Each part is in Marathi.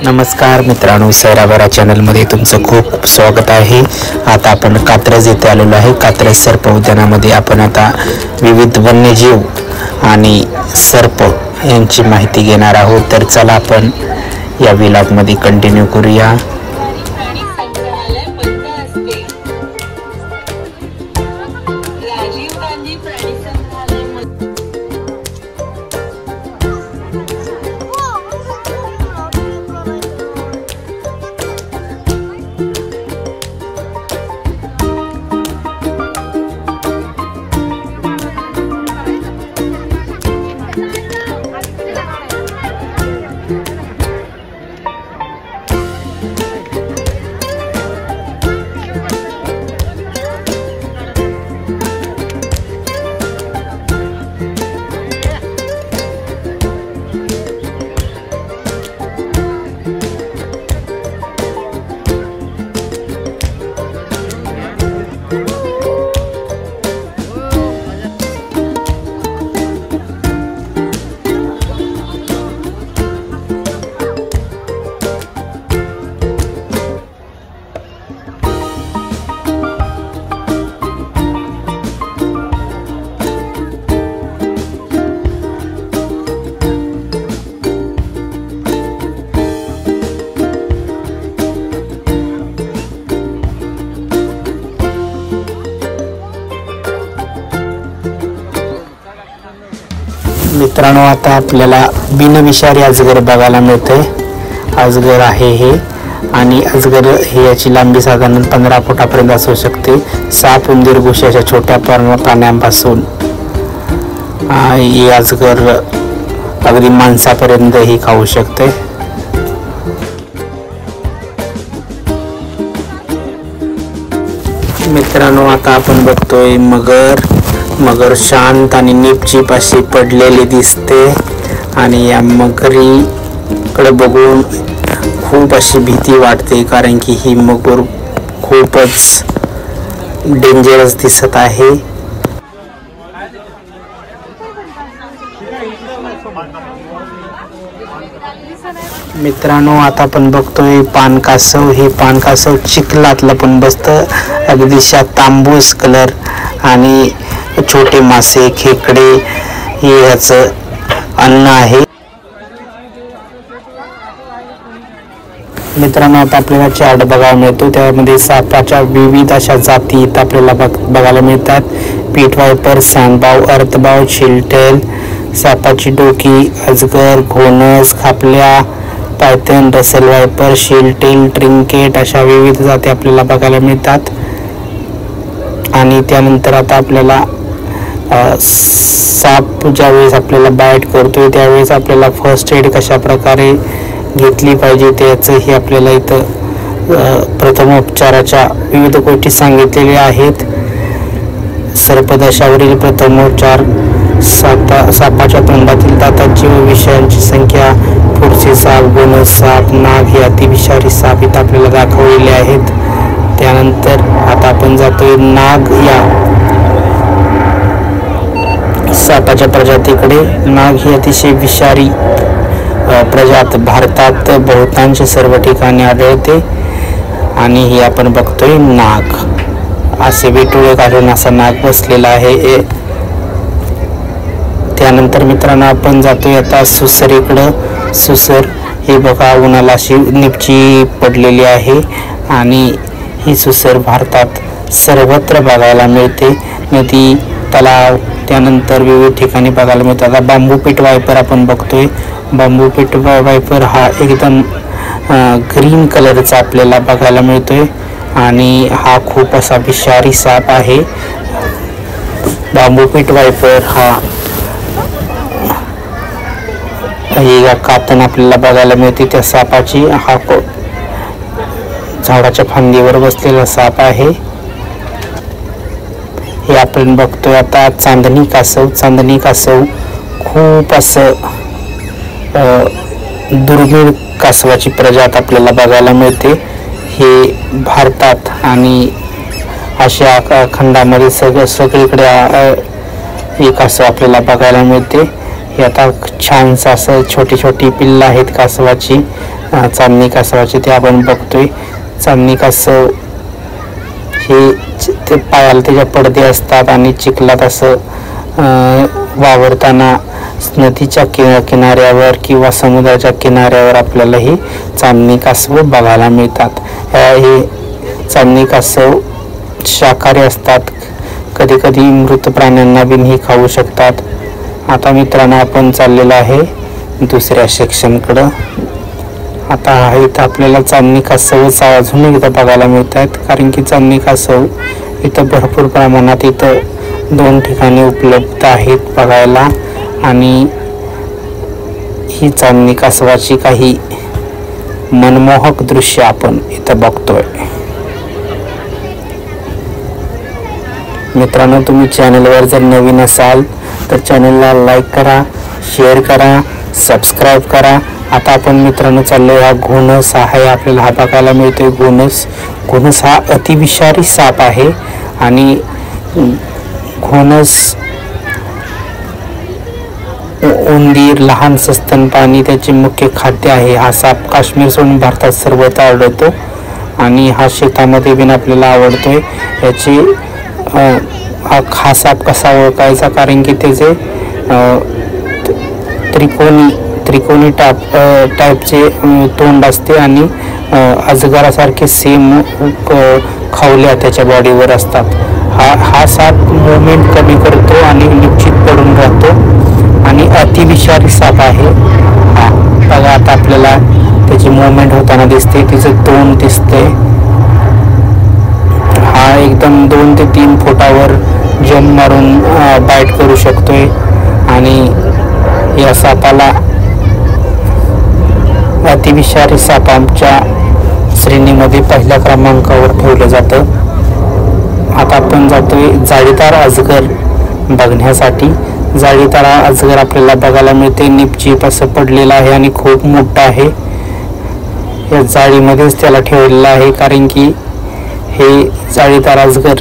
नमस्कार मित्रांनो, सैराबरा चॅनलमध्ये तुमचं खूप स्वागत आहे। आता आपण कात्रज येथे आलेलो आहे। कात्रज सर्प उद्यानामध्ये आपण आता विविध वन्यजीव आणि सर्प यांची माहिती घेणार आहोत। तर चला आपण या व्लॉगमध्ये कंटिन्यू करूया। मित्रांनो, आता आपल्याला बिनविषारी अजगर बघायला मिळते। अजगर आहे हे, आणि अजगर हे याची लांबी साधारण 15 फुटापर्यंत असू शकते। साप, उंदीर, घुशाच्या छोट्या प्राण्यांपासून हे अजगर अगदी माणसापर्यंत ही खाऊ शकते। मित्रांनो, आता आपण बघतोय मगर शांत आणि निपचिप अशी पडलेली दिसते, आणि या मगरीकडे बघून खूप अशी भीती वाटते, कारण की ही मगर खूपच डेंजरस दिसत आहे। मित्रांनो, आता आपण बघतोय पानकासव। हे पानकासव चिखलातलं पण बसतं, अगदीशा तांबूस कलर, आणि छोटे मासे, खेकडे हे याचं अन्न आहे। मित्रांनो, आता आपल्याला चार्ट बघायला मिळतो, त्यामध्ये सापाच्या विविध अशा जाती इथं आपल्याला बघायला मिळतात। पीठ वायपर, सांडबाव, अर्थबाव, चिलटेल, सापाची डोकी, अजगर, घोणस, खापल्या, पायथन, रसेल वायपर, शिलटेल, ट्रिंकेट अशा विविध जाती आपल्याला बघायला मिळतात। आणि त्यानंतर आता आपल्याला साप ज्यावेळेस आपल्याला बाईट करतोय त्यावेळेस आपल्याला फर्स्ट एड कशा प्रकारे घेतली पाहिजे त्याचंही आपल्याला इथं प्रथमोपचाराच्या विविध गोष्टी सांगितलेल्या आहेत। सर्पदंशावरील प्रथमोपचार, सापाच्या तोंडातील दातांची व विषयांची संख्या, पुढचे साप, घोणस साप, नाग हे अतिविषारी साप इथं आपल्याला दाखवलेले आहेत। त्यानंतर आता आपण जातोय नाग या सापाच्या प्रजातीकडे। नाग ही अतिशय विषारी प्रजात भारतात बहुतांश सर्व ठिकाणी आढळते, आणि ही आपण बघतोय नाग असे विटुळे काढून असा नाग बसलेला आहे। त्यानंतर मित्रांनो, आपण जातोय आता सुसरीकडं। सुसर हे बघा उन्हाला अशी निपची पडलेली आहे, आणि ही सुसर भारतात सर्वत्र बघायला मिळते, नदी, तलाव, त्यानंतर विविध ठिकाणी बघायला मिळतात। आता बांबू पीठ वायपर आपण बघतोय। बांबू पीठ वायपर हा एकदम ग्रीन कलरचा आपल्याला बघायला मिळतोय, आणि हा खूप असा विषारी साप आहे। बांबू पीठ वायपर हा कातन आपल्याला बघायला मिळते त्या सापाची। हा झाडाच्या फांदीवर बसलेला साप आहे। हे आपण बघतोय आता चांदणी कासव। चांदणी कासव खूप असं दुर्मिळ कासवाची प्रजात आपल्याला बघायला मिळते। हे भारतात आणि आशिया खंडामध्ये सगळीकडे एक असं आपल्याला बघायला मिळते। हे आता छानसं असं छोटी छोटी पिल्लं आहेत कासवाची, चांदणी कासवाचे ते आपण बघतोय. चांदणी कासव हे ते पायाला त्याच्या पडदे असतात आणि चिखलात असं वावरताना नदीच्या किनाऱ्यावर किंवा समुद्राच्या किनाऱ्यावर आपल्याला ही चांदणी कासव बघायला मिळतात. हे चांदणी कासव शाकाहारी असतात. कधी कधी मृत प्राण्यांना बी ही खाऊ शकतात. आता मित्रांनो आपण चाललेलो आहे दुसऱ्या सेक्शनकडं. आता इथं आपल्याला चांदणी कासवच अजून एकदा बघायला मिळत आहेत, कारण की चांदणी कासव इथं भरपूर प्रमाणात इथं 2 ठिकाणी उपलब्ध आहेत बघायला. आणि ही चांदणी कासवाची काही मनमोहक दृश्य आपण इथं बघतोय. मित्रांनो, तुम्ही चॅनलवर जर नवीन असाल तर चॅनलला लाईक करा, शेअर करा, सबस्क्राईब करा. आता आपण मित्रांनो चाललो हा घोणस आहे, आपल्याला हा बघायला मिळतोय. घोणस हा अतिविषारी साप आहे आणि घोणस उंदीर, लहान सस्तन प्राणी त्याचे मुख्य खाद्य आहे. हा साप काश्मीर सोडून भारतात सर्वत्र आढळतो आणि हा शेतामध्ये बिन आपल्याला आवडतोय. याची हा साप कसा ओळखायचा, कारण की त्याचे त्रिकोणी टाईपचे तोंड असते आणि अजगरासारखे सेम खवल्या त्याच्या बॉडीवर असतात. हा साप मुवमेंट कमी करतो आणि निश्चित पडून राहतो आणि अतिविषारी साप आहे. हा बघा, आता आपल्याला त्याची मुवमेंट होताना दिसते, तिचं तोंड दिसते. हा एकदम 2 ते 3 फुटावर जंप मारून बाईट करू शकतोय आणि या सापाला अतिविषारी सापांच्या श्रेणीमध्ये पहिल्या क्रमांकावर ठेवलं जातं. आता आपण जातोय जाळीदार अजगर बघण्यासाठी. जाळीदार अजगर आपल्याला बघायला मिळते. निपचिप असं पडलेलं आहे आणि खूप मोठं आहे. या जाळीमध्येच त्याला ठेवलेलं आहे, कारण की हे जाळीदार अजगर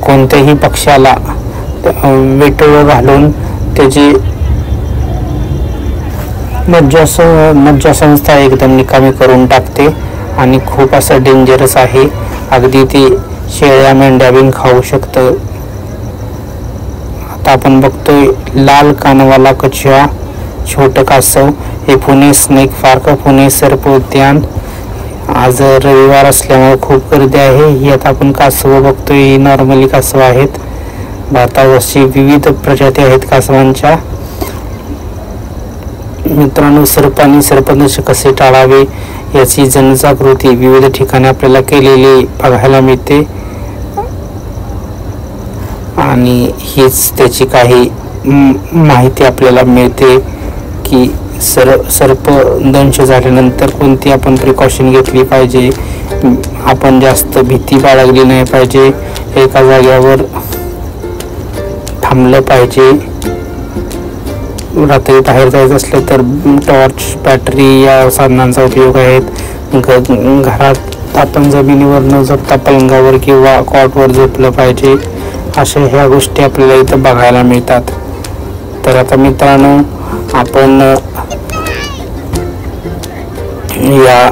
कोणत्याही पक्ष्याला वेटोळं घालून त्याची मज्जासंस्था एकदम निकामी करून टाकते आणि खूप असं डेंजरस आहे. अगदी ते शेळ्या मेंढ्या बिन खाऊ शकतं. आता आपण बघतोय लाल कानवाला कछुआ, छोटं कासव. हे पुणे स्नेक पार्क, पुणे सर्प उद्यान. आज रविवार असल्यामुळे खूप गर्दी आहे. ही आता आपण कासव बघतोय, ही नॉर्मली कासव आहेत. भारतात अशी विविध प्रजाती आहेत कासवांच्या. मित्रांनो, सर्पदंश कसे टाळावे याची जनजागृती विविध ठिकाणी आपल्याला केलेली बघायला मिळते आणि हीच त्याची काही माहिती आपल्याला मिळते की सर्पदंश झाल्यानंतर कोणती आपण प्रिकॉशन घेतली पाहिजे. आपण जास्त भीती बाळगली नाही पाहिजे. एका जागेवर थांबलं पाहिजे. रात्री बाहेर जायचं असलं तर टॉर्च, बॅटरी या साधनांचा उपयोग आहेत. घरात आपण जमिनीवर न झोपता पलंगावर किंवा कॉटवर झोपलं पाहिजे. अशा ह्या गोष्टी आपल्याला इथं बघायला मिळतात. तर आता मित्रांनो, आपण या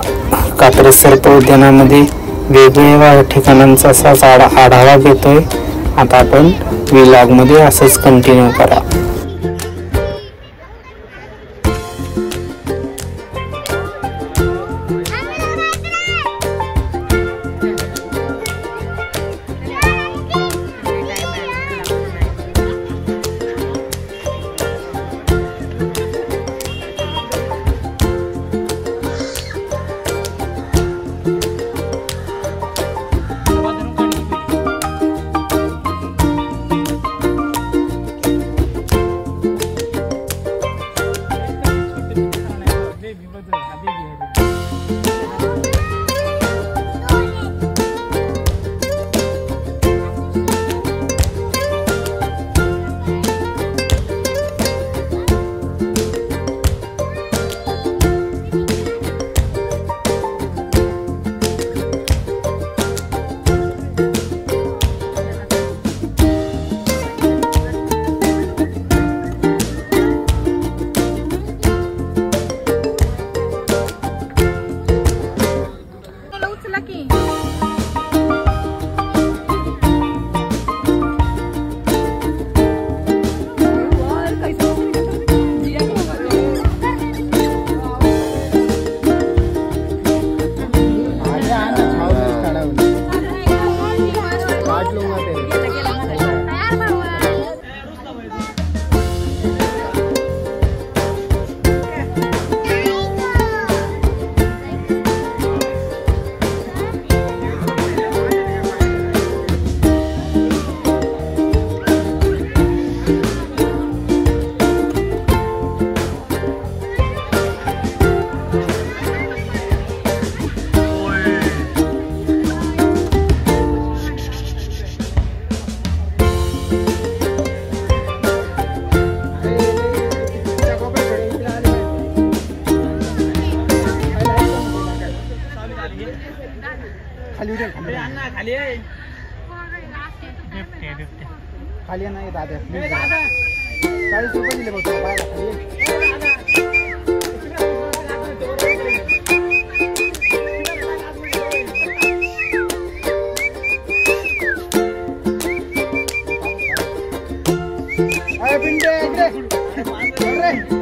कात्रज सर्प उद्यानामध्ये वेगवेगळ्या ठिकाणांचा असाच आढावा घेतोय. आता आपण व्लॉगमध्ये असंच कंटिन्यू करा. खाली नाही दादा 40 रुपये दिले बघ तुला बाहेर खाली. पिंडे इकडे